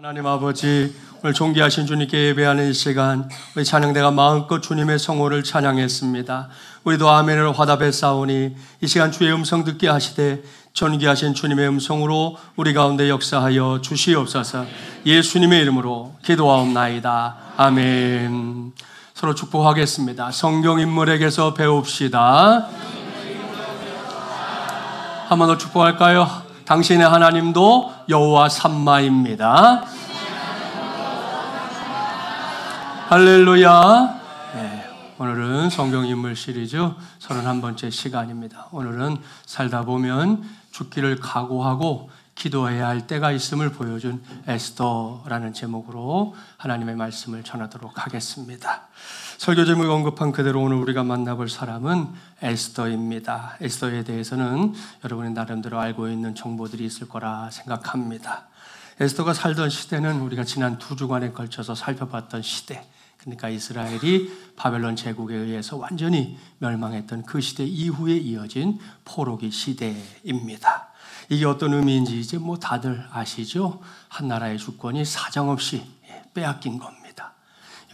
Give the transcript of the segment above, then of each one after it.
하나님 아버지, 오늘 존귀하신 주님께 예배하는 이 시간, 우리 찬양대가 마음껏 주님의 성호를 찬양했습니다. 우리도 아멘으로 화답했사오니 이 시간 주의 음성 듣게 하시되 존귀하신 주님의 음성으로 우리 가운데 역사하여 주시옵소서. 예수님의 이름으로 기도하옵나이다. 아멘. 서로 축복하겠습니다. 성경 인물에게서 배웁시다. 한 번 더 축복할까요? 당신의 하나님도 여호와 삼마입니다. 할렐루야. 네, 오늘은 성경 인물 시리즈 31번째 시간입니다. 오늘은 살다 보면 죽기를 각오하고 기도해야 할 때가 있음을 보여준 에스더라는 제목으로 하나님의 말씀을 전하도록 하겠습니다. 설교 제목에 언급한 그대로 오늘 우리가 만나볼 사람은 에스더입니다. 에스더에 대해서는 여러분이 나름대로 알고 있는 정보들이 있을 거라 생각합니다. 에스더가 살던 시대는 우리가 지난 2주간에 걸쳐서 살펴봤던 시대, 그러니까 이스라엘이 바벨론 제국에 의해서 완전히 멸망했던 그 시대 이후에 이어진 포로기 시대입니다. 이게 어떤 의미인지 이제 다들 아시죠? 한 나라의 주권이 사정없이 빼앗긴 겁니다.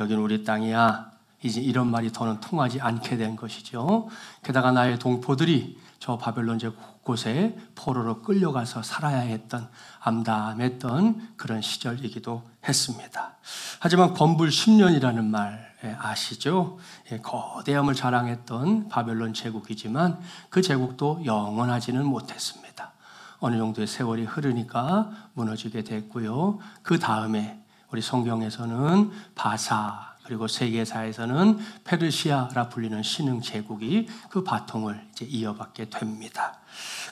여긴 우리 땅이야. 이제 이런 말이 더는 통하지 않게 된 것이죠. 게다가 나의 동포들이 저 바벨론 제국 곳에 포로로 끌려가서 살아야 했던 암담했던 그런 시절이기도 했습니다. 하지만 건불 10년이라는 말 아시죠? 거대함을 자랑했던 바벨론 제국이지만 그 제국도 영원하지는 못했습니다. 어느 정도의 세월이 흐르니까 무너지게 됐고요. 그 다음에 우리 성경에서는 바사, 그리고 세계사에서는 페르시아라 불리는 신흥 제국이 그 바통을 이제 이어받게 됩니다.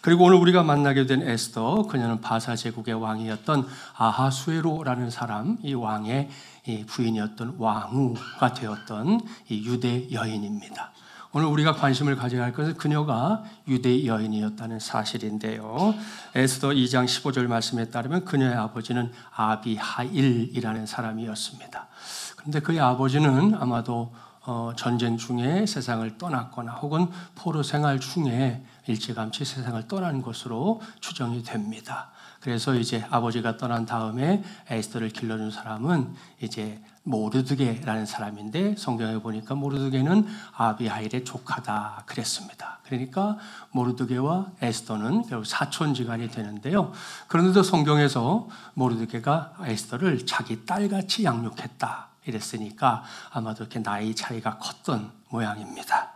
그리고 오늘 우리가 만나게 된 에스더, 그녀는 바사 제국의 왕이었던 아하수에로라는 사람, 이 왕의 부인이었던 왕후가 되었던 이 유대 여인입니다. 오늘 우리가 관심을 가져야 할 것은 그녀가 유대 여인이었다는 사실인데요. 에스더 2장 15절 말씀에 따르면 그녀의 아버지는 아비하일이라는 사람이었습니다. 그런데 그의 아버지는 아마도 전쟁 중에 세상을 떠났거나 혹은 포로 생활 중에 일찌감치 세상을 떠난 것으로 추정이 됩니다. 그래서 이제 아버지가 떠난 다음에 에스더를 길러준 사람은 이제 모르드게라는 사람인데, 성경에 보니까 모르드게는 아비하일의 조카다 그랬습니다. 그러니까 모르드게와 에스더는 결국 사촌지간이 되는데요. 그런데도 성경에서 모르드게가 에스더를 자기 딸같이 양육했다 이랬으니까 아마도 이렇게 나이 차이가 컸던 모양입니다.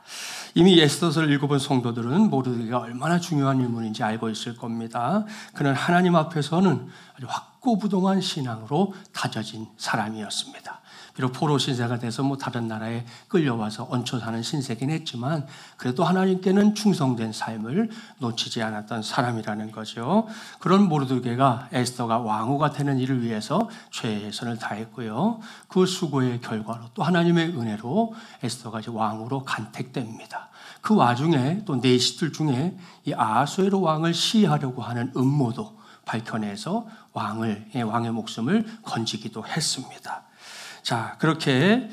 이미 에스더서를 읽어본 성도들은 모르드게가 얼마나 중요한 인물인지 알고 있을 겁니다. 그는 하나님 앞에서는 아주 확고부동한 신앙으로 다져진 사람이었습니다. 비록 포로 신세가 돼서 다른 나라에 끌려와서 얹혀 사는 신세긴 했지만 그래도 하나님께는 충성된 삶을 놓치지 않았던 사람이라는 거죠. 그런 모르드게가 에스더가 왕후가 되는 일을 위해서 최선을 다했고요. 그 수고의 결과로 또 하나님의 은혜로 에스더가 이제 왕으로 간택됩니다. 그 와중에 또 내시들 중에 이 아하수에로 왕을 시해하려고 하는 음모도 밝혀내서 왕의 목숨을 건지기도 했습니다. 자, 그렇게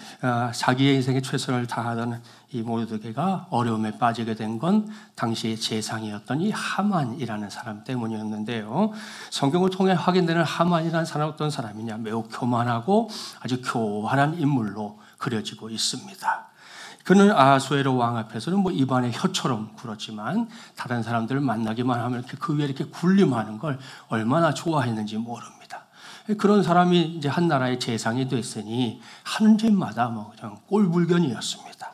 자기의 인생에 최선을 다하던 이 모르드게가 어려움에 빠지게 된 건 당시의 재상이었던 이 하만이라는 사람 때문이었는데요. 성경을 통해 확인되는 하만이라는 사람은 어떤 사람이냐? 매우 교만하고 아주 교활한 인물로 그려지고 있습니다. 그는 아하수에로 왕 앞에서는 입안에 혀처럼 굴었지만 다른 사람들을 만나기만 하면 이렇게 그 위에 이렇게 군림하는 걸 얼마나 좋아했는지 모릅니다. 그런 사람이 이제 한 나라의 재상이 됐으니 하는 짓마다 그냥 꼴불견이었습니다.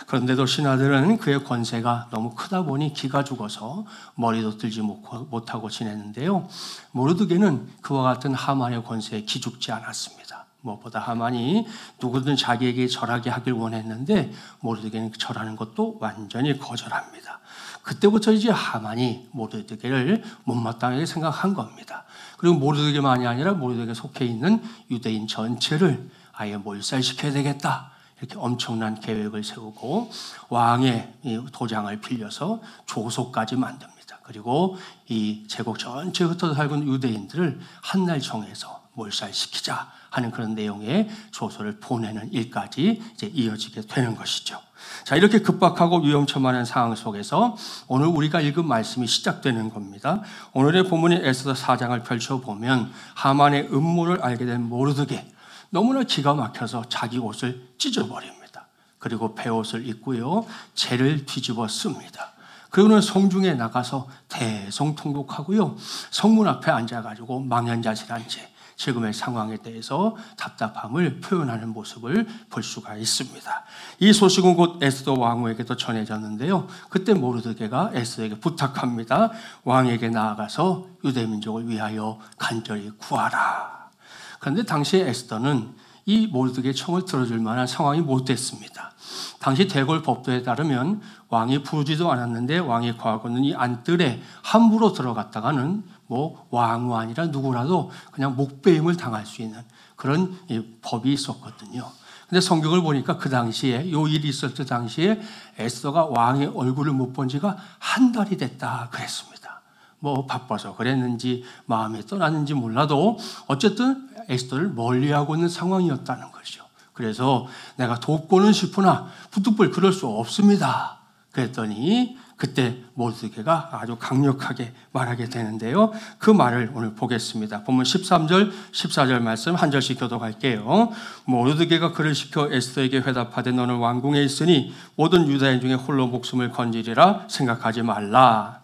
그런데도 신하들은 그의 권세가 너무 크다 보니 기가 죽어서 머리도 들지 못하고 지냈는데요. 모르드게는 그와 같은 하만의 권세에 기죽지 않았습니다. 무엇보다 하만이 누구든 자기에게 절하게 하길 원했는데 모르드게는 절하는 것도 완전히 거절합니다. 그때부터 이제 하만이 모르드게를 못마땅하게 생각한 겁니다. 그리고 모르드게만이 아니라 모르드게에 속해 있는 유대인 전체를 아예 몰살시켜야 되겠다, 이렇게 엄청난 계획을 세우고 왕의 도장을 빌려서 조소까지 만듭니다. 했습니다. 그리고 이 제국 전체에 흩어져 살고 있는 유대인들을 한 날 정해서 몰살시키자 하는 그런 내용의 조서를 보내는 일까지 이제 이어지게 되는 것이죠. 자, 이렇게 급박하고 위험천만한 상황 속에서 오늘 우리가 읽은 말씀이 시작되는 겁니다. 오늘의 본문인 에스더 4장을 펼쳐보면 하만의 음모를 알게 된 모르드게, 너무나 기가 막혀서 자기 옷을 찢어버립니다. 그리고 베옷을 입고요, 재를 뒤집어 씁니다. 그리고는 성중에 나가서 대성통곡하고요, 성문 앞에 앉아가지고 망연자실한 채 지금의 상황에 대해서 답답함을 표현하는 모습을 볼 수가 있습니다. 이 소식은 곧 에스더 왕후에게도 전해졌는데요. 그때 모르드게가 에스더에게 부탁합니다. 왕에게 나아가서 유대 민족을 위하여 간절히 구하라. 그런데 당시에 에스더는 이 모르드게의 청을 들어줄 만한 상황이 못 됐습니다. 당시 대궐 법도에 따르면 왕이 부르지도 않았는데 왕이 거하고 있는 이 안뜰에 함부로 들어갔다가는 뭐 왕후 아니라 누구라도 그냥 목베임을 당할 수 있는 그런 법이 있었거든요. 근데 성경을 보니까 그 당시에 요 일이 있었을 당시에 에스더가 왕의 얼굴을 못 본 지가 한 달이 됐다 그랬습니다. 뭐 바빠서 그랬는지 마음에 떠났는지 몰라도 어쨌든 에스더를 멀리하고 있는 상황이었다는 거죠. 그래서 내가 돕고는 싶으나 부득불 그럴 수 없습니다. 그랬더니 그때 모르드게가 아주 강력하게 말하게 되는데요. 그 말을 오늘 보겠습니다. 본문 13절, 14절 말씀 한 절씩 교독할게요. 모르드게가 그를 시켜 에스더에게 회답하되 너는 왕궁에 있으니 모든 유다인 중에 홀로 목숨을 건지리라 생각하지 말라.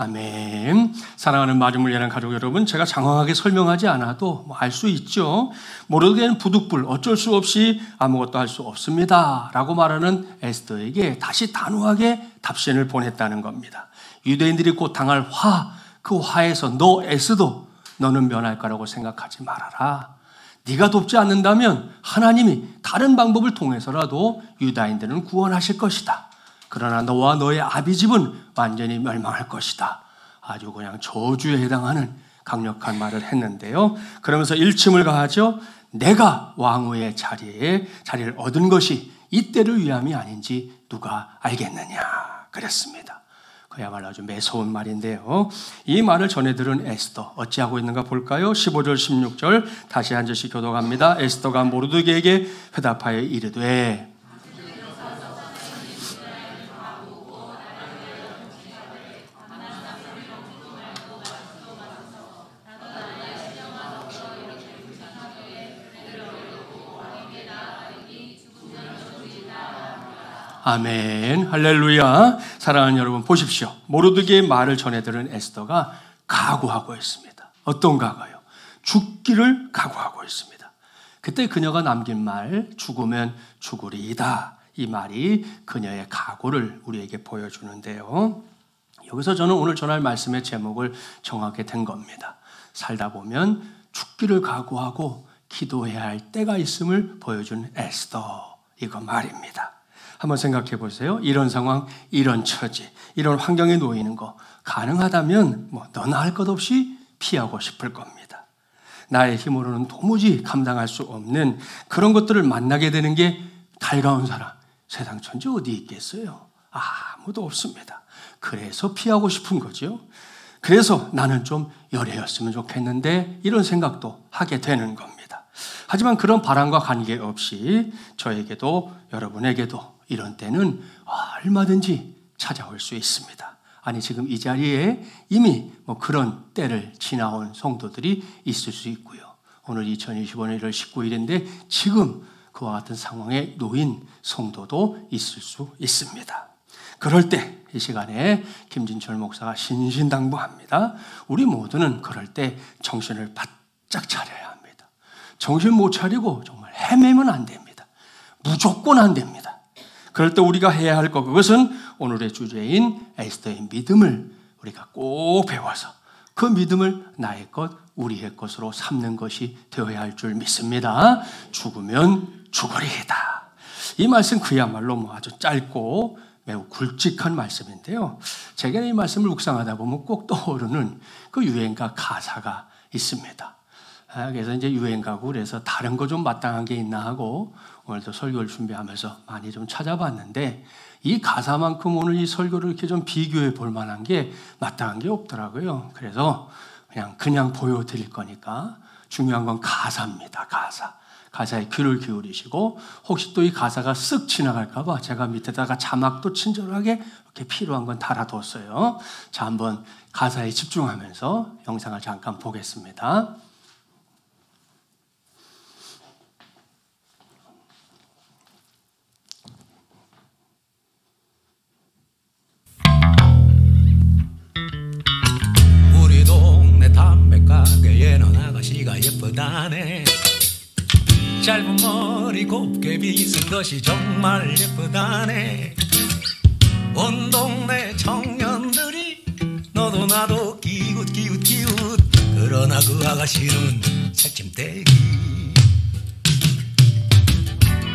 아멘. 사랑하는 마중물 예랑 가족 여러분, 제가 장황하게 설명하지 않아도 알 수 있죠. 모르드게는 부득불 어쩔 수 없이 아무것도 할 수 없습니다 라고 말하는 에스더에게 다시 단호하게 답신을 보냈다는 겁니다. 유대인들이 곧 당할 화, 그 화에서 너 에스더, 너는 면할 거라고 생각하지 말아라. 네가 돕지 않는다면 하나님이 다른 방법을 통해서라도 유다인들은 구원하실 것이다. 그러나 너와 너의 아비집은 완전히 멸망할 것이다. 아주 그냥 저주에 해당하는 강력한 말을 했는데요. 그러면서 일침을 가하죠. 내가 왕후의 자리를 얻은 것이 이때를 위함이 아닌지 누가 알겠느냐 그랬습니다. 그야말로 아주 매서운 말인데요. 이 말을 전해 들은 에스더 어찌하고 있는가 볼까요? 15절 16절 다시 한 절씩 교독합니다. 에스더가 모르드게에게 회답하여 이르되 아멘, 할렐루야. 사랑하는 여러분 보십시오. 모르드게의 말을 전해 들은 에스더가 각오하고 있습니다. 어떤 각오요? 죽기를 각오하고 있습니다. 그때 그녀가 남긴 말, 죽으면 죽으리이다. 이 말이 그녀의 각오를 우리에게 보여주는데요. 여기서 저는 오늘 전할 말씀의 제목을 정하게 된 겁니다. 살다 보면 죽기를 각오하고 기도해야 할 때가 있음을 보여준 에스더, 이거 말입니다. 한번 생각해 보세요. 이런 상황, 이런 처지, 이런 환경에 놓이는 거 가능하다면 너나 할 것 없이 피하고 싶을 겁니다. 나의 힘으로는 도무지 감당할 수 없는 그런 것들을 만나게 되는 게 달가운 사람, 세상 천지 어디 있겠어요? 아무도 없습니다. 그래서 피하고 싶은 거죠. 그래서 나는 좀 열애였으면 좋겠는데 이런 생각도 하게 되는 겁니다. 하지만 그런 바람과 관계없이 저에게도 여러분에게도 이런 때는 얼마든지 찾아올 수 있습니다. 아니 지금 이 자리에 이미 그런 때를 지나온 성도들이 있을 수 있고요. 오늘 2025년 1월 19일인데 지금 그와 같은 상황에 놓인 성도도 있을 수 있습니다. 그럴 때 이 시간에 김진철 목사가 신신당부합니다. 우리 모두는 그럴 때 정신을 바짝 차려야 합니다. 정신 못 차리고 정말 헤매면 안 됩니다. 무조건 안 됩니다. 그럴 때 우리가 해야 할 것, 그것은 오늘의 주제인 에스더의 믿음을 우리가 꼭 배워서 그 믿음을 나의 것, 우리의 것으로 삼는 것이 되어야 할 줄 믿습니다. 죽으면 죽으리이다. 이 말씀 그야말로 아주 짧고 매우 굵직한 말씀인데요. 제가 이 말씀을 묵상하다 보면 꼭 떠오르는 그 유행가 가사가 있습니다. 그래서 이제 유행가고 그래서 다른 거 좀 마땅한 게 있나 하고 오늘도 설교를 준비하면서 많이 좀 찾아봤는데 이 가사만큼 오늘 이 설교를 이렇게 좀 비교해 볼 만한 게 마땅한 게 없더라고요. 그래서 그냥 보여드릴 거니까 중요한 건 가사입니다. 가사에 귀를 기울이시고 혹시 또 이 가사가 쓱 지나갈까 봐 제가 밑에다가 자막도 친절하게 이렇게 필요한 건 달아뒀어요. 자, 한번 가사에 집중하면서 영상을 잠깐 보겠습니다. 우리 동네 담배가게에는 아가씨가 예쁘다네. 짧은 머리 곱게 빗은 것이 정말 예쁘다네. 온 동네 청년들이 너도 나도 기웃기웃 그러나 그 아가씨는 새침대기.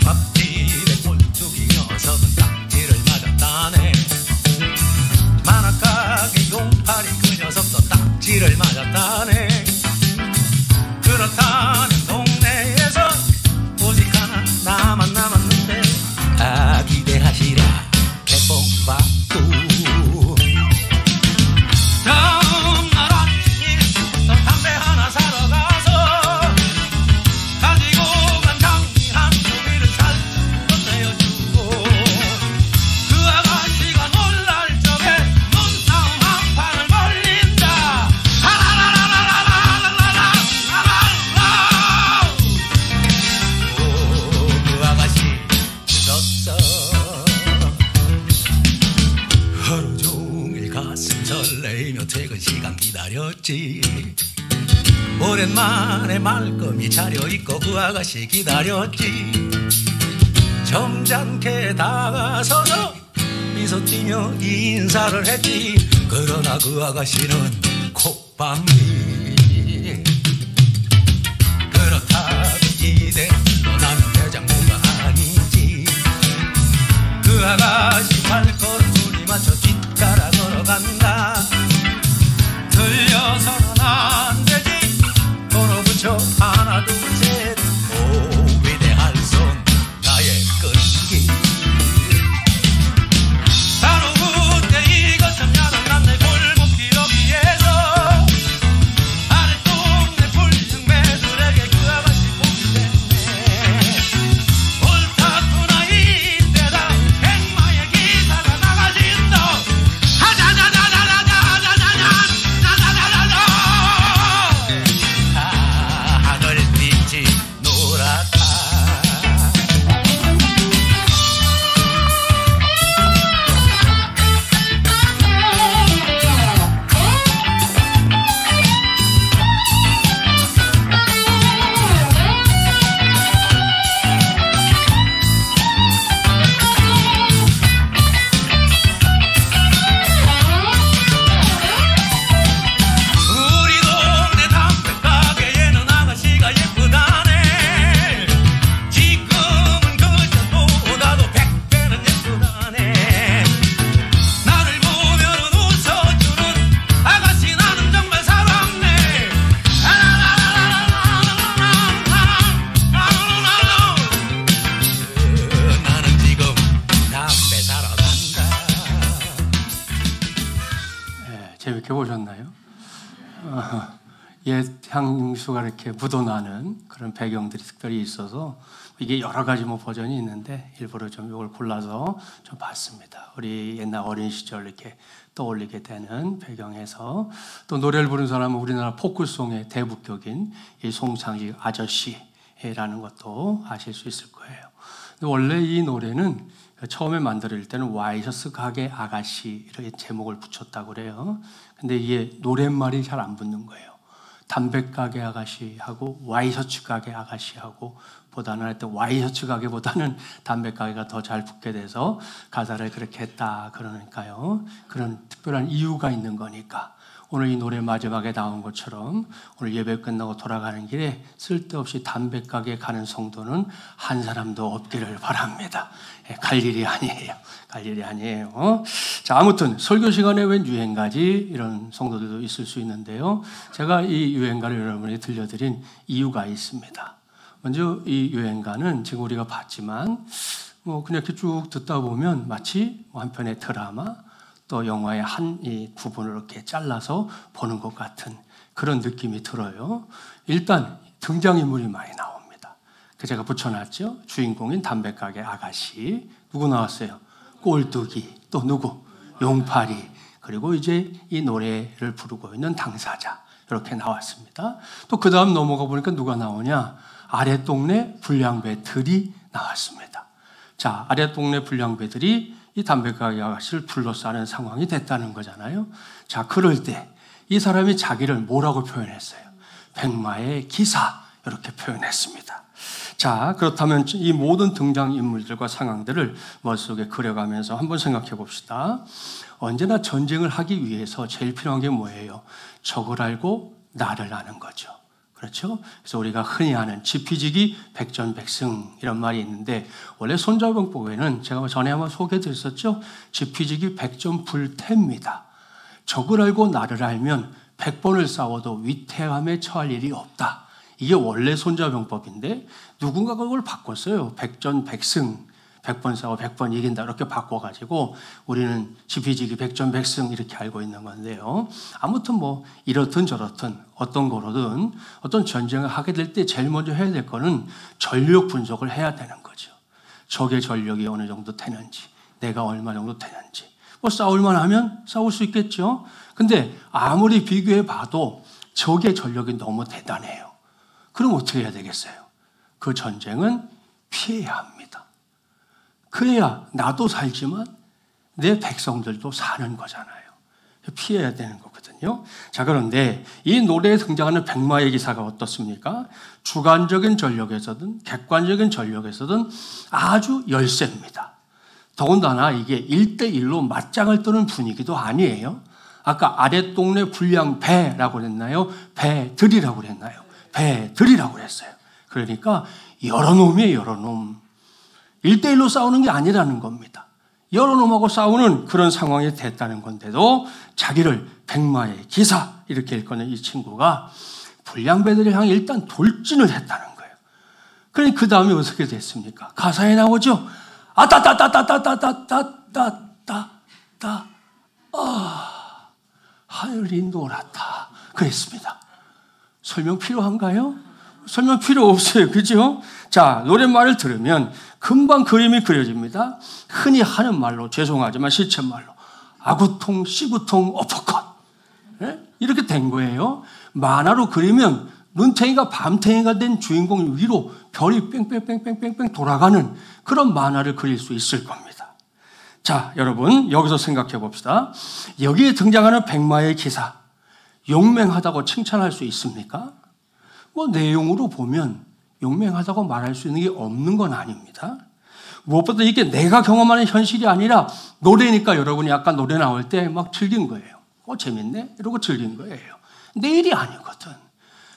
밥집에 꼴뚜기 녀석은 딱지를 맞았다네. 만화가게 용팔이 그 녀석도 딱지를 맞았다네. 그렇다면 동네에서 오직 하나 나만 남았는데 기대하시라 개봉박두. 다음 날 아침 너 담배 하나 사러 가서 가지고 간 장미 한 송이를 살짝 내어주고 그 아가씨가 놀랄 적에 눈싸움 한 판을 벌린다. 그 아가씨 웃었어. 하루 종일 가슴 설레이며 퇴근 시간 기다렸지. 오랜만에 말끔히 차려입고 그 아가씨 기다렸지. 점잖게 다가서서 미소 띠며 인사를 했지. 그러나 그 아가씨는 콧방귀. 그렇다고 이대로 나는 대장부가 아니지. 그 아가씨 발걸음소리 맞춰 뒷따라 걸어간다. 들려서는 안 되지. 도로 붙여 하나 둘 셋. 오 위대할 손 나의 끈기. 바로 그때 이것은 야단 났네. 골목길 어귀에서 아랫동네 불승배들에게 그 아가씨 보기 됐네. 옳다구나 이때다 백마의 기사가 나가진다. 하늘빛이 노랗다. 우리 동네 담배가게에는 아가씨가 예쁘다네. 지금은 그전보다도 100배는 예쁘다네. 나를 보면은 웃어주는 아가씨 나는 정말 살았네. 나는 지금 담배 사러 간다. 재밌게 보셨나요? 옛 향수가 이렇게 묻어나는 그런 배경들이 특별히 있어서 이게 여러 가지 버전이 있는데 일부러 좀 이걸 골라서 좀 봤습니다. 우리 옛날 어린 시절 이렇게 떠올리게 되는 배경에서 또 노래를 부른 사람은 우리나라 포크송의 대부격인 이 송창식 아저씨라는 것도 아실 수 있을 거예요. 근데 원래 이 노래는 처음에 만들어질 때는 와이셔츠 가게 아가씨 이렇게 제목을 붙였다고 그래요. 근데 이게 노랫말이 잘 안 붙는 거예요. 담배 가게 아가씨하고 와이셔츠 가게 아가씨하고 보다는 하여튼 와이셔츠 가게보다는 담배 가게가 더 잘 붙게 돼서 가사를 그렇게 했다 그러니까요. 그런 특별한 이유가 있는 거니까 오늘 이 노래 마지막에 나온 것처럼 오늘 예배 끝나고 돌아가는 길에 쓸데없이 담배가게 가는 성도는 한 사람도 없기를 바랍니다. 갈 일이 아니에요. 갈 일이 아니에요. 자, 아무튼 설교 시간에 웬 유행가지 이런 성도들도 있을 수 있는데요. 제가 이 유행가를 여러분에게 들려드린 이유가 있습니다. 먼저 이 유행가는 지금 우리가 봤지만 그냥 이렇게 쭉 듣다 보면 마치 한 편의 드라마 또 영화의 한 이 부분을 이렇게 잘라서 보는 것 같은 그런 느낌이 들어요. 일단 등장인물이 많이 나옵니다. 그 제가 붙여놨죠. 주인공인 담배가게 아가씨. 누구 나왔어요? 꼴뚜기. 또 누구? 용팔이. 그리고 이제 이 노래를 부르고 있는 당사자. 이렇게 나왔습니다. 또 그 다음 넘어가 보니까 누가 나오냐? 아랫동네 불량배들이 나왔습니다. 자, 아랫동네 불량배들이 이 담배가게 아가씨를 둘러싸는 상황이 됐다는 거잖아요. 자, 그럴 때 이 사람이 자기를 뭐라고 표현했어요? 백마의 기사 이렇게 표현했습니다. 자, 그렇다면 이 모든 등장인물들과 상황들을 머릿속에 그려가면서 한번 생각해 봅시다. 언제나 전쟁을 하기 위해서 제일 필요한 게 뭐예요? 적을 알고 나를 아는 거죠. 그렇죠? 그래서 우리가 흔히 아는 지피지기 백전백승 이런 말이 있는데 원래 손자병법에는 제가 전에 한번 소개해드렸었죠. 지피지기 백전불태입니다. 적을 알고 나를 알면 100번을 싸워도 위태함에 처할 일이 없다. 이게 원래 손자병법인데 누군가가 그걸 바꿨어요. 백전백승. 100번 싸워 100번 이긴다 이렇게 바꿔가지고 우리는 지피지기 백전백승 이렇게 알고 있는 건데요. 아무튼 뭐 이렇든 저렇든 어떤 거로든 어떤 전쟁을 하게 될 때 제일 먼저 해야 될 거는 전력 분석을 해야 되는 거죠. 적의 전력이 어느 정도 되는지 내가 얼마 정도 되는지 뭐 싸울만 하면 싸울 수 있겠죠. 근데 아무리 비교해 봐도 적의 전력이 너무 대단해요. 그럼 어떻게 해야 되겠어요? 그 전쟁은 피해야 합니다. 그래야 나도 살지만 내 백성들도 사는 거잖아요. 피해야 되는 거거든요. 자, 그런데 이 노래에 등장하는 백마의 기사가 어떻습니까? 주관적인 전력에서든 객관적인 전력에서든 아주 열세입니다. 더군다나 이게 1대1로 맞짱을 뜨는 분위기도 아니에요. 아까 아랫동네 불량배라고 그랬나요? 배들이라고 그랬나요? 배들이라고 그랬어요. 그러니까 여러 놈이에요, 여러 놈. 1대1로 싸우는 게 아니라는 겁니다. 여러 놈하고 싸우는 그런 상황이 됐다는 건데도 자기를 백마의 기사 이렇게 일컫는 이 친구가 불량배들을 향해 일단 돌진을 했다는 거예요. 그러니 그 다음에 어떻게 됐습니까? 가사에 나오죠. 하늘이 노랗다 그랬습니다. 설명 필요한가요? 설명 필요 없어요. 그죠? 자, 노랫말을 들으면 금방 그림이 그려집니다. 흔히 하는 말로 죄송하지만 실천말로 아구통, 씨구통, 어퍼컷 이렇게 된 거예요. 만화로 그리면 눈탱이가 밤탱이가 된 주인공 위로 별이 뺑뺑뺑뺑뺑뺑 돌아가는 그런 만화를 그릴 수 있을 겁니다. 자, 여러분 여기서 생각해 봅시다. 여기에 등장하는 백마의 기사 용맹하다고 칭찬할 수 있습니까? 뭐 내용으로 보면 용맹하다고 말할 수 있는 게 없는 건 아닙니다. 무엇보다 이게 내가 경험하는 현실이 아니라 노래니까 여러분이 아까 노래 나올 때 막 즐긴 거예요. 재밌네? 이러고 즐긴 거예요. 내 일이 아니거든.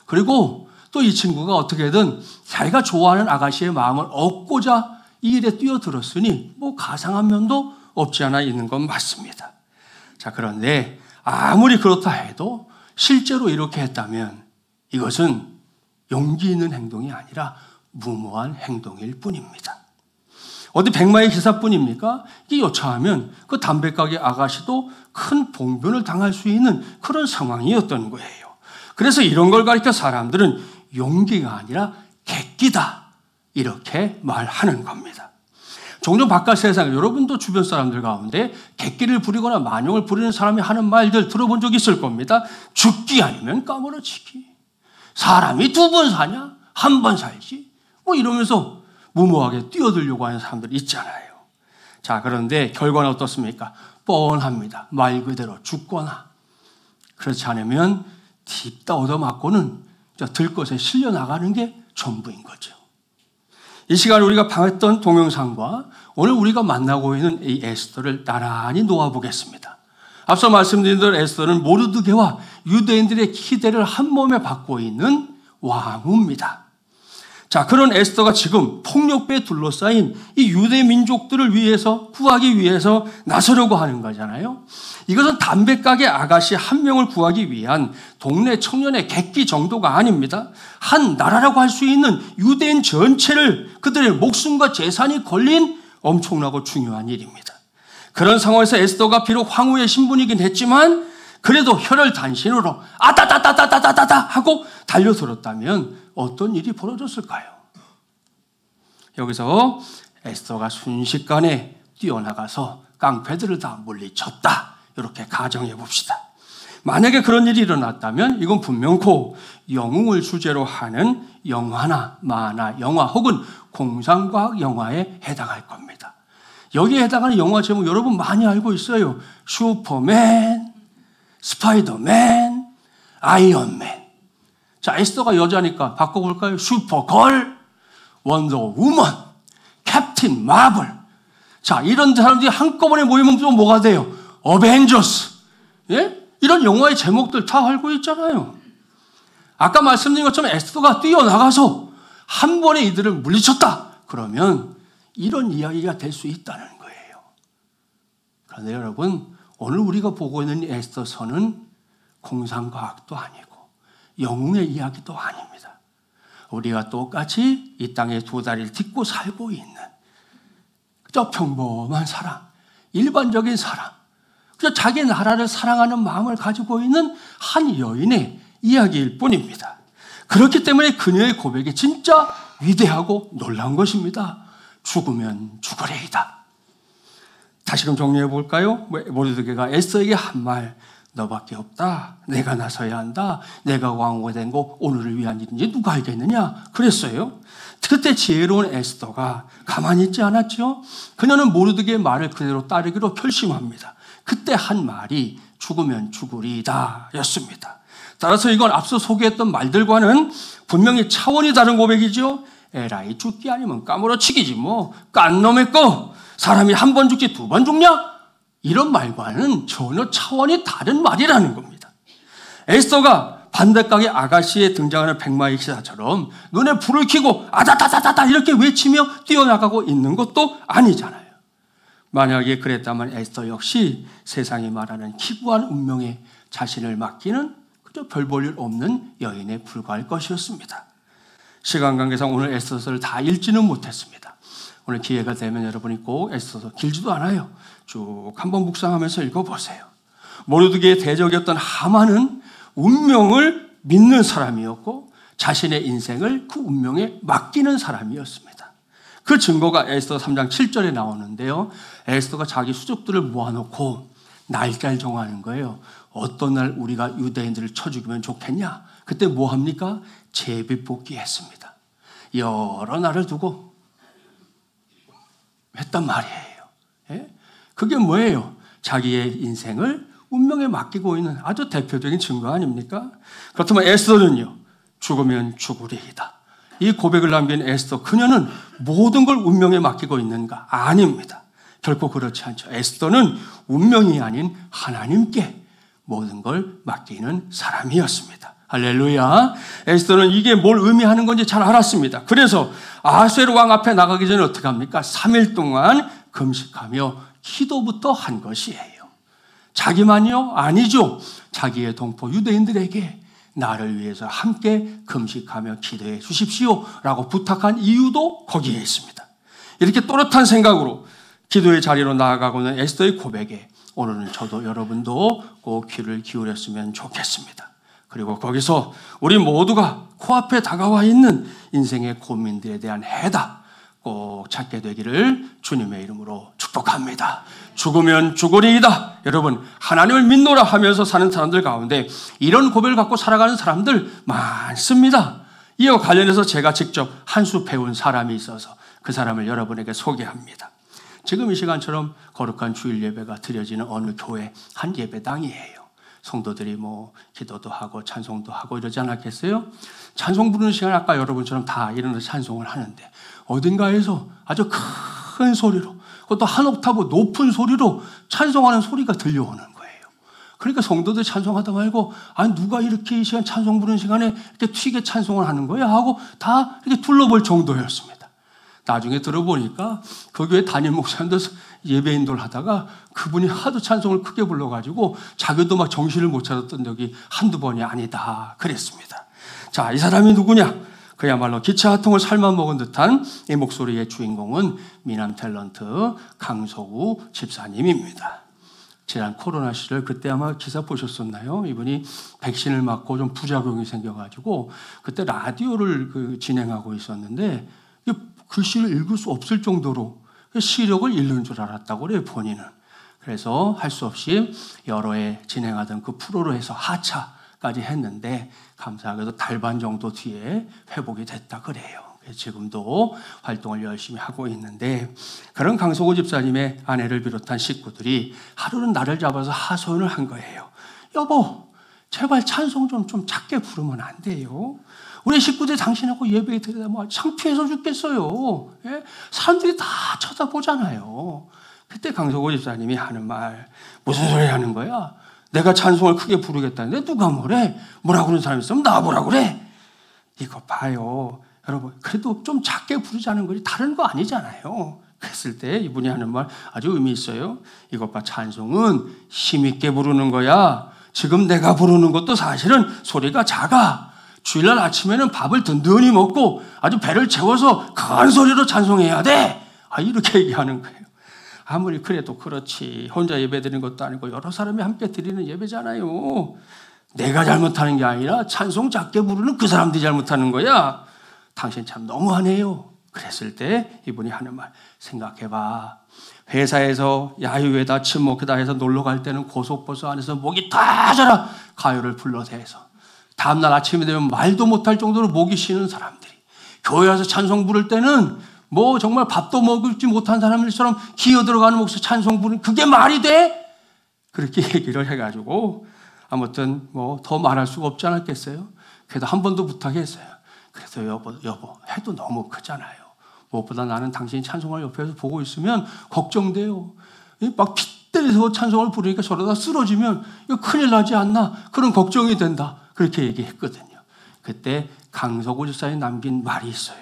그리고 또 이 친구가 어떻게든 자기가 좋아하는 아가씨의 마음을 얻고자 이 일에 뛰어들었으니 뭐 가상한 면도 없지 않아 있는 건 맞습니다. 자, 그런데 아무리 그렇다 해도 실제로 이렇게 했다면 이것은 용기 있는 행동이 아니라 무모한 행동일 뿐입니다. 어디 백마의 기사뿐입니까? 이게 여차하면 그 담배가게 아가씨도 큰 봉변을 당할 수 있는 그런 상황이었던 거예요. 그래서 이런 걸 가리켜 사람들은 용기가 아니라 객기다 이렇게 말하는 겁니다. 종종 바깥 세상 여러분도 주변 사람들 가운데 객기를 부리거나 만용을 부리는 사람이 하는 말들 들어본 적 있을 겁니다. 죽기 아니면 까무러치기. 사람이 2번 사냐? 1번 살지. 뭐 이러면서 무모하게 뛰어들려고 하는 사람들 있잖아요. 자, 그런데 결과는 어떻습니까? 뻔합니다. 말 그대로 죽거나 그렇지 않으면 딥다 얻어맞고는 들것에 실려 나가는 게 전부인 거죠. 이 시간에 우리가 봤던 동영상과 오늘 우리가 만나고 있는 이 에스더를 나란히 놓아보겠습니다. 앞서 말씀드린 대로 에스더는 모르드게와 유대인들의 기대를 한 몸에 받고 있는 왕후입니다. 자, 그런 에스더가 지금 폭력배에 둘러싸인 이 유대 민족들을 위해서 구하기 위해서 나서려고 하는 거잖아요. 이것은 담배가게 아가씨 한 명을 구하기 위한 동네 청년의 객기 정도가 아닙니다. 한 나라라고 할 수 있는 유대인 전체를 그들의 목숨과 재산이 걸린 엄청나고 중요한 일입니다. 그런 상황에서 에스더가 비록 황후의 신분이긴 했지만 그래도 혈혈단신으로 아다다다다다다다 하고 달려들었다면 어떤 일이 벌어졌을까요? 여기서 에스더가 순식간에 뛰어나가서 깡패들을 다 물리쳤다. 이렇게 가정해 봅시다. 만약에 그런 일이 일어났다면 이건 분명코 영웅을 주제로 하는 영화나 만화, 영화 혹은 공상과학 영화에 해당할 겁니다. 여기에 해당하는 영화 제목 여러분 많이 알고 있어요. 슈퍼맨, 스파이더맨, 아이언맨. 자, 에스더가 여자니까 바꿔볼까요? 슈퍼걸, 원더우먼, 캡틴 마블. 자, 이런 사람들이 한꺼번에 모이면 또 뭐가 돼요? 어벤져스. 예? 이런 영화의 제목들 다 알고 있잖아요. 아까 말씀드린 것처럼 에스더가 뛰어나가서 한 번에 이들을 물리쳤다. 그러면 이런 이야기가 될 수 있다는 거예요. 그런데 여러분, 오늘 우리가 보고 있는 에스더서는 공상과학도 아니고 영웅의 이야기도 아닙니다. 우리가 똑같이 이 땅에 두 다리를 딛고 살고 있는 그저 평범한 사람, 일반적인 사람, 그저 자기 나라를 사랑하는 마음을 가지고 있는 한 여인의 이야기일 뿐입니다. 그렇기 때문에 그녀의 고백이 진짜 위대하고 놀라운 것입니다. 죽으면 죽으리이다. 다시금 정리해 볼까요? 모르드게가 에스더에게 한 말, 너밖에 없다. 내가 나서야 한다. 내가 왕후가 된 거 오늘을 위한 일인지 누가 알겠느냐? 그랬어요. 그때 지혜로운 에스더가 가만히 있지 않았죠? 그녀는 모르드게의 말을 그대로 따르기로 결심합니다. 그때 한 말이 죽으면 죽으리이다 였습니다. 따라서 이건 앞서 소개했던 말들과는 분명히 차원이 다른 고백이죠. 에라이 죽기 아니면 까무러치기지 뭐. 깐 놈의 거. 사람이 한 번 죽지 두 번 죽냐? 이런 말과는 전혀 차원이 다른 말이라는 겁니다. 에스더가 반대각의 아가씨에 등장하는 백마의 기사처럼 눈에 불을 켜고 아다다다다다 이렇게 외치며 뛰어나가고 있는 것도 아니잖아요. 만약에 그랬다면 에스더 역시 세상이 말하는 기구한 운명에 자신을 맡기는 그저 별 볼 일 없는 여인에 불과할 것이었습니다. 시간 관계상 오늘 에스더서를 다 읽지는 못했습니다. 오늘 기회가 되면 여러분이 꼭 에스더서 길지도 않아요. 쭉 한번 묵상하면서 읽어보세요. 모르드게의 대적이었던 하만은 운명을 믿는 사람이었고 자신의 인생을 그 운명에 맡기는 사람이었습니다. 그 증거가 에스더 3장 7절에 나오는데요. 에스더가 자기 수족들을 모아놓고 날짜를 정하는 거예요. 어떤 날 우리가 유대인들을 쳐 죽이면 좋겠냐? 그때 뭐 합니까? 제비뽑기 했습니다. 여러 날을 두고 했단 말이에요. 예? 그게 뭐예요? 자기의 인생을 운명에 맡기고 있는 아주 대표적인 증거 아닙니까? 그렇다면 에스더는요. 죽으면 죽으리이다. 이 고백을 남긴 에스더, 그녀는 모든 걸 운명에 맡기고 있는가? 아닙니다. 결코 그렇지 않죠. 에스더는 운명이 아닌 하나님께 모든 걸 맡기는 사람이었습니다. 할렐루야. 에스더는 이게 뭘 의미하는 건지 잘 알았습니다. 그래서 아하수에로 왕 앞에 나가기 전에 어떻게 합니까? 3일 동안 금식하며 기도부터 한 것이에요. 자기만요? 아니죠. 자기의 동포 유대인들에게 나를 위해서 함께 금식하며 기도해 주십시오 라고 부탁한 이유도 거기에 있습니다. 이렇게 또렷한 생각으로 기도의 자리로 나아가고는 에스더의 고백에 오늘은 저도 여러분도 꼭 귀를 기울였으면 좋겠습니다. 그리고 거기서 우리 모두가 코앞에 다가와 있는 인생의 고민들에 대한 해답 꼭 찾게 되기를 주님의 이름으로 축복합니다. 죽으면 죽으리이다. 여러분, 하나님을 믿노라 하면서 사는 사람들 가운데 이런 고백을 갖고 살아가는 사람들 많습니다. 이와 관련해서 제가 직접 한 수 배운 사람이 있어서 그 사람을 여러분에게 소개합니다. 지금 이 시간처럼 거룩한 주일 예배가 드려지는 어느 교회 한 예배당이에요. 성도들이 기도도 하고 찬송도 하고 이러지 않았겠어요? 찬송 부르는 시간 아까 여러분처럼 다 일어나서 찬송을 하는데 어딘가에서 아주 큰 소리로 그것도 한 옥타브 높은 소리로 찬송하는 소리가 들려오는 거예요. 그러니까 성도들 찬송하다 말고, 아니, 누가 이렇게 이 시간 찬송 부르는 시간에 이렇게 튀게 찬송을 하는 거야? 하고 다 이렇게 둘러볼 정도였습니다. 나중에 들어보니까 그 교회 담임 목사님도 예배 인도를 하다가 그분이 하도 찬송을 크게 불러가지고 자기도 막 정신을 못 차렸던 적이 한두 번이 아니다 그랬습니다. 자, 이 사람이 누구냐? 그야말로 기차 한 통을 삶아 먹은 듯한 이 목소리의 주인공은 미남 탤런트 강석우 집사님입니다. 지난 코로나 시절 그때 아마 기사 보셨었나요? 이분이 백신을 맞고 좀 부작용이 생겨가지고 그때 라디오를 진행하고 있었는데 글씨를 읽을 수 없을 정도로 시력을 잃는 줄 알았다고 그래요, 본인은. 그래서 할 수 없이 여러 해 진행하던 그 프로로 해서 하차까지 했는데 감사하게도 달 반 정도 뒤에 회복이 됐다 그래요. 지금도 활동을 열심히 하고 있는데 그런 강석우 집사님의 아내를 비롯한 식구들이 하루는 나를 잡아서 하소연을 한 거예요. 여보, 제발 찬송 좀 작게 부르면 안 돼요? 우리 식구들이 당신하고 예배 드리다 뭐 창피해서 죽겠어요. 예? 사람들이 다 쳐다보잖아요. 그때 강석우 집사님이 하는 말, 무슨 소리 하는 거야? 내가 찬송을 크게 부르겠다는데 누가 뭐래? 뭐라고 그러는 사람이 있으면 나 뭐라고 그래? 이거 봐요. 여러분, 그래도 좀 작게 부르자는 거지 다른 거 아니잖아요. 그랬을 때 이분이 하는 말 아주 의미 있어요. 이것 봐, 찬송은 힘있게 부르는 거야. 지금 내가 부르는 것도 사실은 소리가 작아. 주일날 아침에는 밥을 든든히 먹고 아주 배를 채워서 큰 소리로 찬송해야 돼. 이렇게 얘기하는 거예요. 아무리 그래도 그렇지. 혼자 예배 드리는 것도 아니고 여러 사람이 함께 드리는 예배잖아요. 내가 잘못하는 게 아니라 찬송 작게 부르는 그 사람들이 잘못하는 거야. 당신 참 너무하네요. 그랬을 때 이분이 하는 말, 생각해봐. 회사에서 야유회다 친목회다 해서 놀러 갈 때는 고속버스 안에서 목이 터져라 가요를 불러대서 다음날 아침이 되면 말도 못할 정도로 목이 쉬는 사람들이 교회 와서 찬송 부를 때는 뭐 정말 밥도 먹지 못한 사람들처럼 기어 들어가는 목소리 찬송 부르는 그게 말이 돼? 그렇게 얘기를 해가지고 아무튼 뭐 더 말할 수가 없지 않았겠어요? 그래도 한 번 더 부탁했어요. 그래서 여보 해도 너무 크잖아요. 무엇보다 나는 당신이 찬송을 옆에서 보고 있으면 걱정돼요. 막 핏대에서 찬송을 부르니까 저러다 쓰러지면 이거 큰일 나지 않나 그런 걱정이 된다. 그렇게 얘기했거든요. 그때 강석우 집사님 남긴 말이 있어요.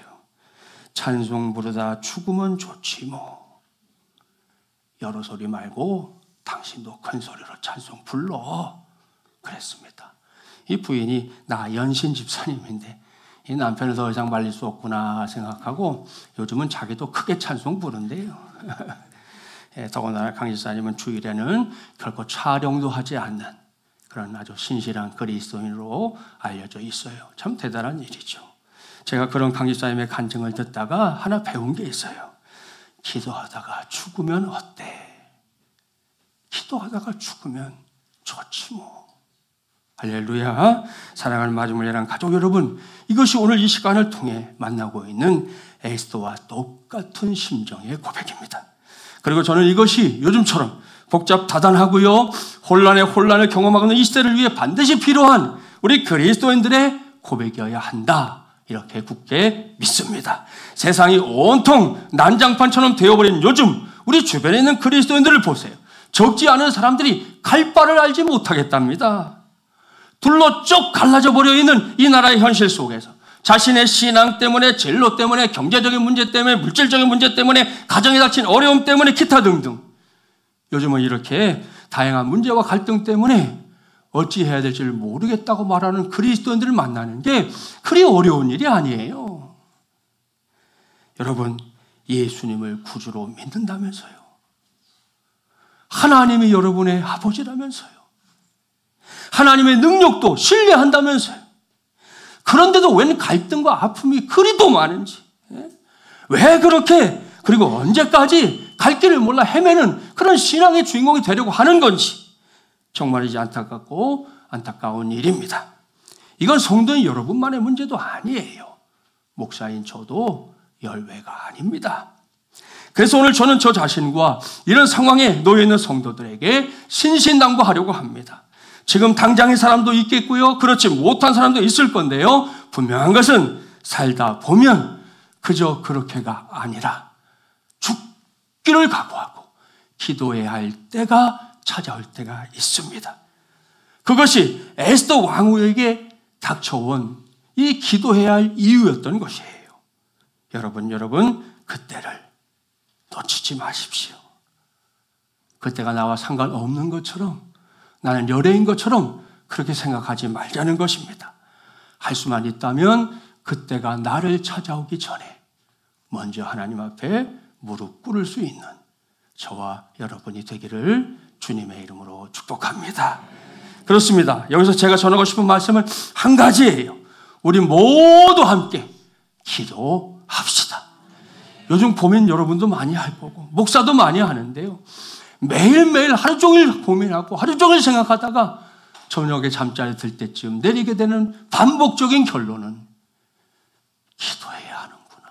찬송 부르다 죽으면 좋지 뭐. 여러 소리 말고 당신도 큰 소리로 찬송 불러. 그랬습니다. 이 부인이 나연신 집사님인데 이 남편을 더 이상 말릴 수 없구나 생각하고 요즘은 자기도 크게 찬송 부른대요. 더군다나 강 집사님은 주일에는 결코 촬영도 하지 않는 그런 아주 신실한 그리스도인으로 알려져 있어요. 참 대단한 일이죠. 제가 그런 강 집사님의 간증을 듣다가 하나 배운 게 있어요. 기도하다가 죽으면 어때? 기도하다가 죽으면 좋지 뭐. 할렐루야. 사랑하는 마지못이란 가족 여러분, 이것이 오늘 이 시간을 통해 만나고 있는 에스더와 똑같은 심정의 고백입니다. 그리고 저는 이것이 요즘처럼 복잡다단하고요 혼란을 경험하고 있는 이 시대를 위해 반드시 필요한 우리 그리스도인들의 고백이어야 한다. 이렇게 굳게 믿습니다. 세상이 온통 난장판처럼 되어버린 요즘 우리 주변에 있는 그리스도인들을 보세요. 적지 않은 사람들이 갈 바를 알지 못하겠답니다. 둘로 쭉 갈라져 버려 있는 이 나라의 현실 속에서 자신의 신앙 때문에, 진로 때문에, 경제적인 문제 때문에, 물질적인 문제 때문에, 가정에 닥친 어려움 때문에 기타 등등 요즘은 이렇게 다양한 문제와 갈등 때문에 어찌해야 될지를 모르겠다고 말하는 그리스도인들을 만나는 게 그리 어려운 일이 아니에요. 여러분, 예수님을 구주로 믿는다면서요. 하나님이 여러분의 아버지라면서요. 하나님의 능력도 신뢰한다면서요. 그런데도 웬 갈등과 아픔이 그리도 많은지, 왜 그렇게 그리고 언제까지 갈 길을 몰라 헤매는 그런 신앙의 주인공이 되려고 하는 건지 정말이지 안타깝고 안타까운 일입니다. 이건 성도인 여러분만의 문제도 아니에요. 목사인 저도 열외가 아닙니다. 그래서 오늘 저는 저 자신과 이런 상황에 놓여 있는 성도들에게 신신당부하려고 합니다. 지금 당장의 사람도 있겠고요. 그렇지 못한 사람도 있을 건데요. 분명한 것은 살다 보면 그저 그렇게가 아니라 죽기를 각오하고 기도해야 할 때가 찾아올 때가 있습니다. 그것이 에스더 왕후에게 닥쳐온 이 기도해야 할 이유였던 것이에요. 여러분, 그때를 놓치지 마십시오. 그때가 나와 상관없는 것처럼, 나는 열애인 것처럼 그렇게 생각하지 말자는 것입니다. 할 수만 있다면 그때가 나를 찾아오기 전에 먼저 하나님 앞에 무릎 꿇을 수 있는 저와 여러분이 되기를 주님의 이름으로 축복합니다. 그렇습니다. 여기서 제가 전하고 싶은 말씀은 한 가지예요. 우리 모두 함께 기도합시다. 요즘 고민 여러분도 많이 할 거고 목사도 많이 하는데요. 매일매일 하루 종일 고민하고 하루 종일 생각하다가 저녁에 잠자리 들 때쯤 내리게 되는 반복적인 결론은 기도해야 하는구나.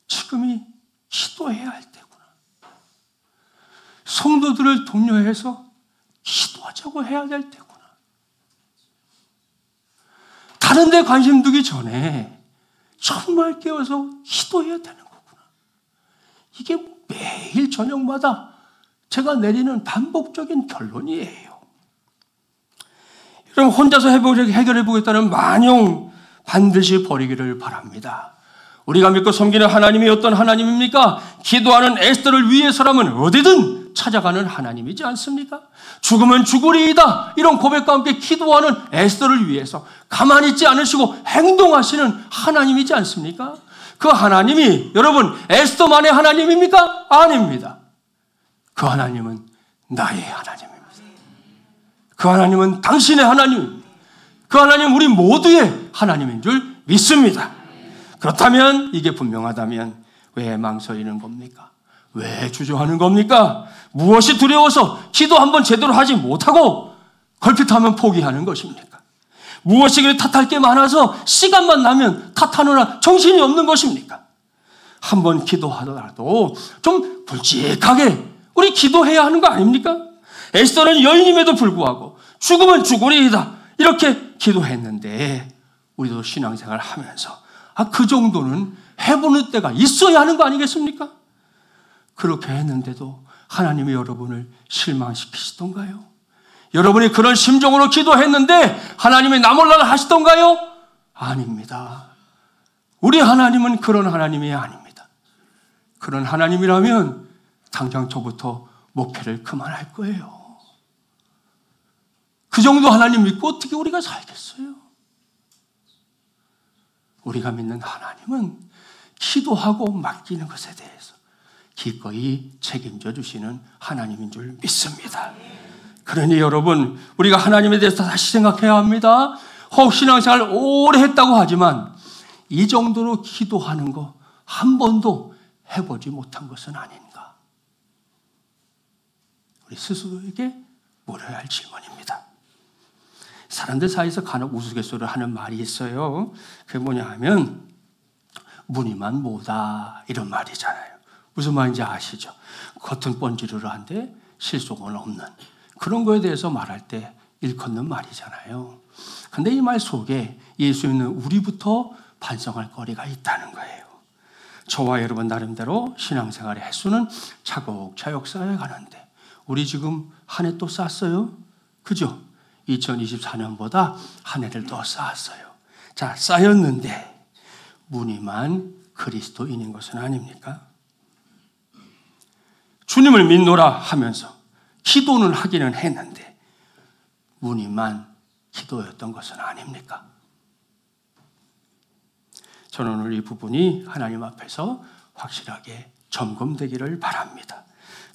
지금이 기도해야 할 때구나. 성도들을 독려해서 기도하자고 해야 될 때구나. 다른 데 관심 두기 전에 정말 깨워서 기도해야 되는 거구나. 이게 매일 저녁마다 제가 내리는 반복적인 결론이에요. 여러분, 혼자서 해결해 보겠다는 만용 반드시 버리기를 바랍니다. 우리가 믿고 섬기는 하나님이 어떤 하나님입니까? 기도하는 에스더를 위해서라면 어디든 찾아가는 하나님이지 않습니까? 죽으면 죽으리이다, 이런 고백과 함께 기도하는 에스더를 위해서 가만히 있지 않으시고 행동하시는 하나님이지 않습니까? 그 하나님이 여러분 에스더만의 하나님입니까? 아닙니다. 그 하나님은 나의 하나님입니다. 그 하나님은 당신의 하나님입니다. 그 하나님은 우리 모두의 하나님인 줄 믿습니다. 그렇다면, 이게 분명하다면 왜 망설이는 겁니까? 왜 주저하는 겁니까? 무엇이 두려워서 기도 한번 제대로 하지 못하고 걸핏하면 포기하는 것입니까? 무엇이 그리 탓할 게 많아서 시간만 나면 탓하느라 정신이 없는 것입니까? 한번 기도하더라도 좀 굵직하게 우리 기도해야 하는 거 아닙니까? 에스더는 여인임에도 불구하고 죽으면 죽으리이다, 이렇게 기도했는데 우리도 신앙생활 하면서 그 정도는 해보는 때가 있어야 하는 거 아니겠습니까? 그렇게 했는데도 하나님이 여러분을 실망시키시던가요? 여러분이 그런 심정으로 기도했는데 하나님이 나 몰라라 하시던가요? 아닙니다. 우리 하나님은 그런 하나님이 아닙니다. 그런 하나님이라면 당장 저부터 목회를 그만할 거예요. 그 정도 하나님 믿고 어떻게 우리가 살겠어요? 우리가 믿는 하나님은 기도하고 맡기는 것에 대해서 기꺼이 책임져 주시는 하나님인 줄 믿습니다. 그러니 여러분, 우리가 하나님에 대해서 다시 생각해야 합니다. 혹 신앙생활 오래 했다고 하지만 이 정도로 기도하는 거 한 번도 해보지 못한 것은 아닌가? 우리 스스로에게 물어야 할 질문입니다. 사람들 사이에서 간혹 우스갯소리를 하는 말이 있어요. 그게 뭐냐 하면 무늬만 뭐다, 이런 말이잖아요. 무슨 말인지 아시죠? 겉은 번지르르한데 실속은 없는 그런 거에 대해서 말할 때 일컫는 말이잖아요. 그런데 이 말 속에 예수 믿는 우리부터 반성할 거리가 있다는 거예요. 저와 여러분 나름대로 신앙생활의 횟수는 차곡차곡 쌓여가는데 우리 지금 한 해 또 쌓았어요? 그죠? 2024년보다 한 해를 더 쌓았어요. 자, 쌓였는데 무늬만 그리스도인인 것은 아닙니까? 주님을 믿노라 하면서 기도는 하기는 했는데 무늬만 기도였던 것은 아닙니까? 저는 오늘 이 부분이 하나님 앞에서 확실하게 점검되기를 바랍니다.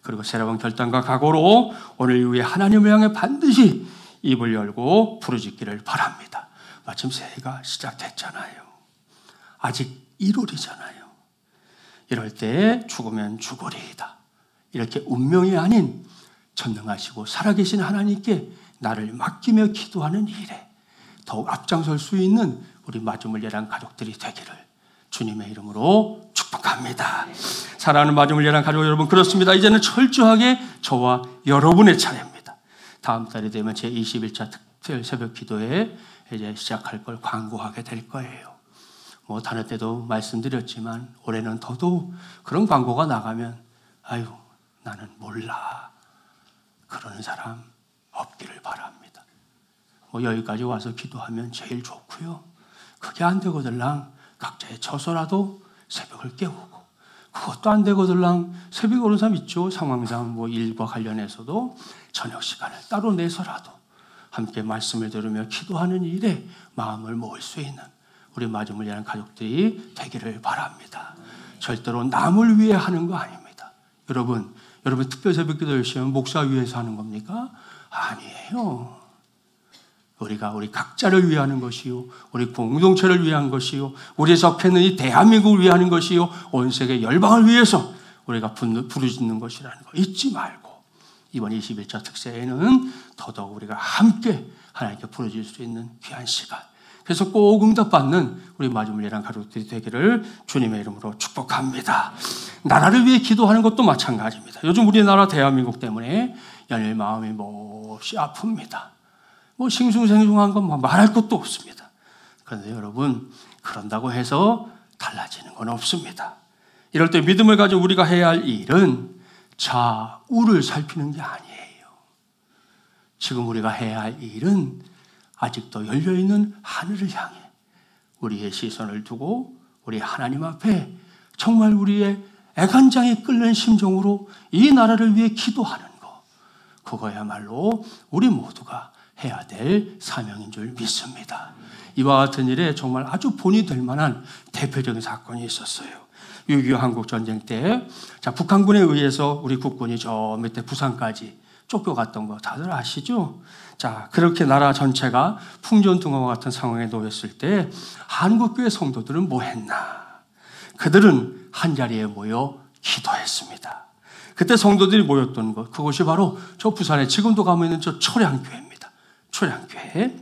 그리고 새로운 결단과 각오로 오늘 이후에 하나님을 향해 반드시 입을 열고 부르짖기를 바랍니다. 마침 새해가 시작됐잖아요. 아직 1월이잖아요. 이럴 때 죽으면 죽으리이다, 이렇게 운명이 아닌 전능하시고 살아계신 하나님께 나를 맡기며 기도하는 일에 더욱 앞장설 수 있는 우리 마중물 예랑 가족들이 되기를 주님의 이름으로 축복합니다. 사랑하는 마중물 예랑 가족 여러분, 그렇습니다. 이제는 철저하게 저와 여러분의 차례입니다. 다음 달이 되면 제 21차 특별 새벽 기도에 이제 시작할 걸 광고하게 될 거예요. 뭐 다른 때도 말씀드렸지만 올해는 더더욱 그런 광고가 나가면 아유 나는 몰라, 그러는 사람 없기를 바랍니다. 뭐 여기까지 와서 기도하면 제일 좋고요. 그게 안 되거들랑 각자의 처소라도 새벽을 깨우고, 그것도 안 되거들랑 새벽에 오는 사람 있죠. 상황상 뭐 일과 관련해서도 저녁 시간을 따로 내서라도 함께 말씀을 들으며 기도하는 일에 마음을 모을 수 있는 우리 마중물 예하는 가족들이 되기를 바랍니다. 절대로 남을 위해 하는 거 아닙니다. 여러분 특별 새벽기도 열심히 하면 목사 위해서 하는 겁니까? 아니에요. 우리가 우리 각자를 위하는 것이요, 우리 공동체를 위한 것이요, 우리 속해있는 이 대한민국을 위하는 것이요, 온 세계 열방을 위해서 우리가 부르짖는 것이라는 거 잊지 말고, 이번 21차 특세에는 더더욱 우리가 함께 하나님께 부르짖을 수 있는 귀한 시간, 그래서 꼭 응답받는 우리 마중물 예하는 가족들이 되기를 주님의 이름으로 축복합니다. 나라를 위해 기도하는 것도 마찬가지입니다. 요즘 우리나라 대한민국 때문에 연일 마음이 몹시 아픕니다. 뭐 싱숭생숭한 건 말할 것도 없습니다. 그런데 여러분, 그런다고 해서 달라지는 건 없습니다. 이럴 때 믿음을 가지고 우리가 해야 할 일은 좌우를 살피는 게 아니에요. 지금 우리가 해야 할 일은 아직도 열려있는 하늘을 향해 우리의 시선을 두고 우리 하나님 앞에 정말 우리의 애간장이 끓는 심정으로 이 나라를 위해 기도하는 거, 그거야말로 우리 모두가 해야 될 사명인 줄 믿습니다. 이와 같은 일에 정말 아주 본이 될 만한 대표적인 사건이 있었어요. 6.25 한국전쟁 때 북한군에 의해서 우리 국군이 저 밑에 부산까지 쫓겨갔던 거 다들 아시죠? 자, 그렇게 나라 전체가 풍전등화와 같은 상황에 놓였을 때 한국교회 성도들은 뭐 했나? 그들은 한자리에 모여 기도했습니다. 그때 성도들이 모였던 것, 그것이 바로 저 부산에 지금도 가면 있는 저 초량교회입니다. 초량교회.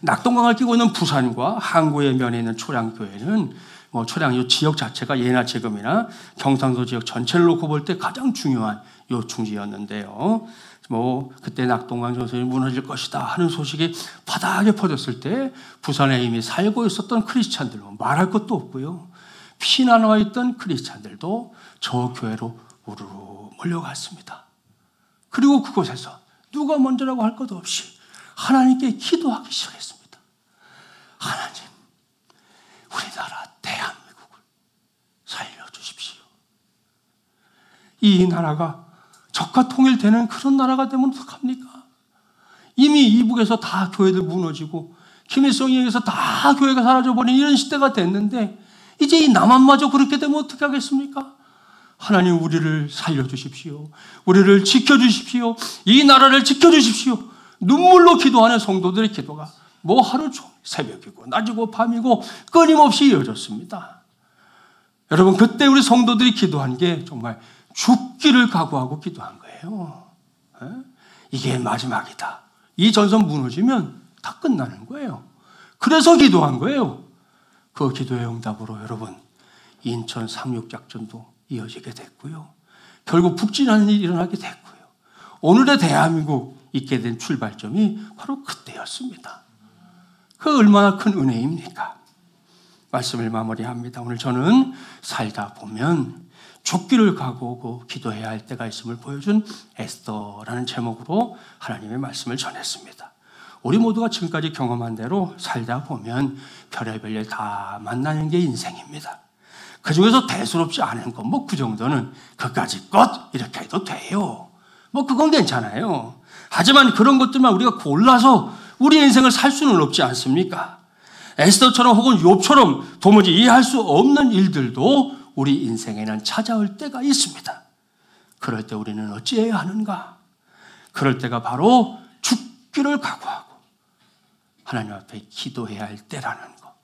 낙동강을 끼고 있는 부산과 항구의 면에 있는 초량교회는 뭐 초량 이 지역 자체가 예나 지금이나 경상도 지역 전체를 놓고 볼 때 가장 중요한 요충지였는데요. 뭐 그때 낙동강 전선이 무너질 것이다 하는 소식이 바닥에 퍼졌을 때 부산에 이미 살고 있었던 크리스찬들, 말할 것도 없고요. 피난 와 있던 크리스찬들도 저 교회로 우르르 몰려갔습니다. 그리고 그곳에서 누가 먼저라고 할 것 없이 하나님께 기도하기 시작했습니다. 하나님, 우리나라 대한민국을 살려주십시오. 이 나라가 적과 통일되는 그런 나라가 되면 어떡합니까? 이미 이북에서 다 교회들 무너지고 김일성에 의해서 다 교회가 사라져버린 이런 시대가 됐는데 이제 이 남한마저 그렇게 되면 어떻게 하겠습니까? 하나님, 우리를 살려주십시오. 우리를 지켜주십시오. 이 나라를 지켜주십시오. 눈물로 기도하는 성도들의 기도가 뭐 하루 종일 새벽이고 낮이고 밤이고 끊임없이 이어졌습니다. 여러분, 그때 우리 성도들이 기도한 게 정말 죽기를 각오하고 기도한 거예요. 이게 마지막이다. 이 전선 무너지면 다 끝나는 거예요. 그래서 기도한 거예요. 그 기도의 응답으로 여러분, 인천 상륙작전도 이어지게 됐고요. 결국 북진하는 일이 일어나게 됐고요. 오늘의 대한민국 있게 된 출발점이 바로 그때였습니다. 그 얼마나 큰 은혜입니까? 말씀을 마무리합니다. 오늘 저는 살다 보면 죽기를 각오하고 기도해야 할 때가 있음을 보여준 에스더라는 제목으로 하나님의 말씀을 전했습니다. 우리 모두가 지금까지 경험한 대로 살다 보면 별의별 일 다 만나는 게 인생입니다. 그 중에서 대수롭지 않은 것, 뭐 그 정도는 그까짓 것 이렇게 해도 돼요. 뭐 그건 괜찮아요. 하지만 그런 것들만 우리가 골라서 우리 인생을 살 수는 없지 않습니까? 에스더처럼 혹은 욥처럼 도무지 이해할 수 없는 일들도 우리 인생에는 찾아올 때가 있습니다. 그럴 때 우리는 어찌해야 하는가? 그럴 때가 바로 죽기를 각오하고 하나님 앞에 기도해야 할 때라는 것,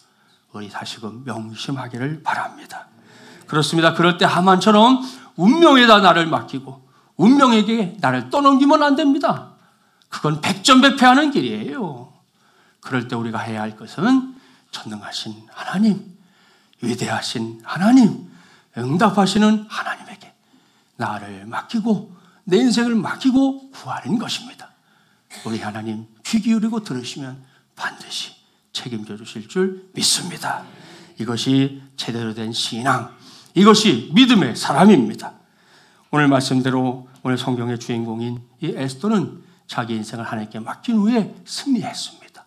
우리 다시금 명심하기를 바랍니다. 그렇습니다. 그럴 때 하만처럼 운명에다 나를 맡기고 운명에게 나를 떠넘기면 안 됩니다. 그건 백전백패하는 길이에요. 그럴 때 우리가 해야 할 것은 전능하신 하나님, 위대하신 하나님, 응답하시는 하나님에게 나를 맡기고 내 인생을 맡기고 구하는 것입니다. 우리 하나님 귀 기울이고 들으시면 반드시 책임져 주실 줄 믿습니다. 이것이 제대로 된 신앙, 이것이 믿음의 사람입니다. 오늘 말씀대로 오늘 성경의 주인공인 이 에스더는 자기 인생을 하나님께 맡긴 후에 승리했습니다.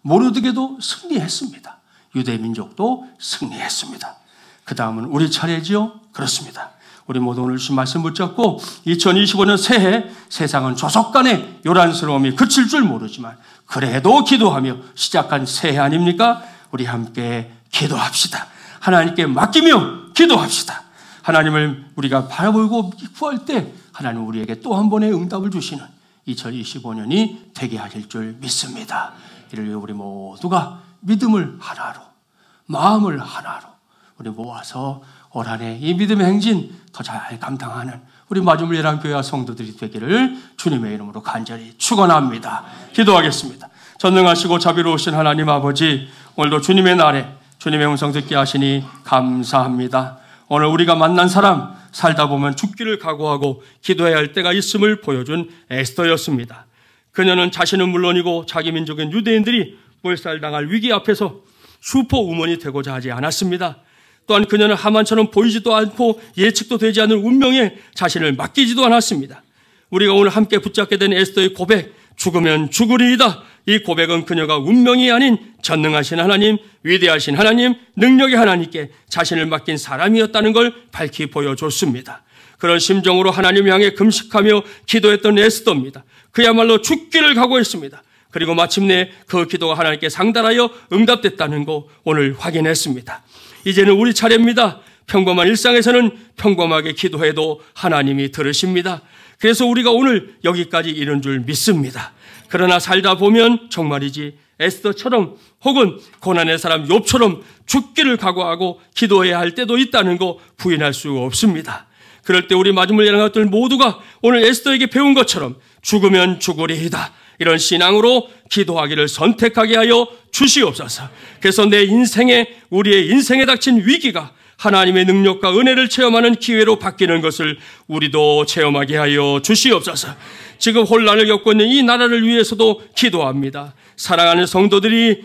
모르드게도 승리했습니다. 유대 민족도 승리했습니다. 그 다음은 우리 차례지요? 그렇습니다. 우리 모두 오늘 주신 말씀 붙잡고 2025년 새해 세상은 조속간에 요란스러움이 그칠 줄 모르지만 그래도 기도하며 시작한 새해 아닙니까? 우리 함께 기도합시다. 하나님께 맡기며 기도합시다. 하나님을 우리가 바라보고 구할 때 하나님 우리에게 또 한 번의 응답을 주시는 2025년이 되게 하실 줄 믿습니다. 이를 위해 우리 모두가 믿음을 하나로, 마음을 하나로 우리 모아서 올 한 해 이 믿음의 행진 더 잘 감당하는 우리 마중물 예랑교회와 성도들이 되기를 주님의 이름으로 간절히 축원합니다. 기도하겠습니다. 전능하시고 자비로우신 하나님 아버지, 오늘도 주님의 날에 주님의 음성 듣게 하시니 감사합니다. 오늘 우리가 만난 사람, 살다 보면 죽기를 각오하고 기도해야 할 때가 있음을 보여준 에스더였습니다. 그녀는 자신은 물론이고 자기 민족인 유대인들이 몰살당할 위기 앞에서 슈퍼우먼이 되고자 하지 않았습니다. 또한 그녀는 하만처럼 보이지도 않고 예측도 되지 않는 운명에 자신을 맡기지도 않았습니다. 우리가 오늘 함께 붙잡게 된 에스더의 고백, 죽으면 죽으리이다. 이 고백은 그녀가 운명이 아닌 전능하신 하나님, 위대하신 하나님, 능력의 하나님께 자신을 맡긴 사람이었다는 걸 밝히 보여줬습니다. 그런 심정으로 하나님 향해 금식하며 기도했던 에스더입니다. 그야말로 죽기를 각오했습니다. 그리고 마침내 그 기도가 하나님께 상달하여 응답됐다는 거 오늘 확인했습니다. 이제는 우리 차례입니다. 평범한 일상에서는 평범하게 기도해도 하나님이 들으십니다. 그래서 우리가 오늘 여기까지 이른 줄 믿습니다. 그러나 살다 보면 정말이지 에스더처럼 혹은 고난의 사람 욥처럼 죽기를 각오하고 기도해야 할 때도 있다는 거 부인할 수 없습니다. 그럴 때 우리 마중물 예랑가들 모두가 오늘 에스더에게 배운 것처럼 죽으면 죽으리이다. 이런 신앙으로 기도하기를 선택하게 하여 주시옵소서. 그래서 내 인생에, 우리의 인생에 닥친 위기가 하나님의 능력과 은혜를 체험하는 기회로 바뀌는 것을 우리도 체험하게 하여 주시옵소서. 지금 혼란을 겪고 있는 이 나라를 위해서도 기도합니다. 사랑하는 성도들이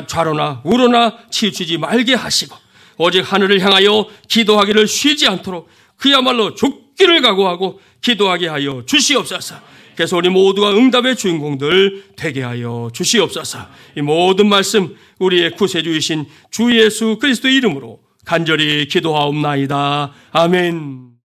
좌로나 우로나 치우치지 말게 하시고 오직 하늘을 향하여 기도하기를 쉬지 않도록 그야말로 죽기를 각오하고 기도하게 하여 주시옵소서. 그래서 우리 모두가 응답의 주인공들 되게 하여 주시옵소서. 이 모든 말씀 우리의 구세주이신 주 예수 그리스도의 이름으로 간절히 기도하옵나이다. 아멘.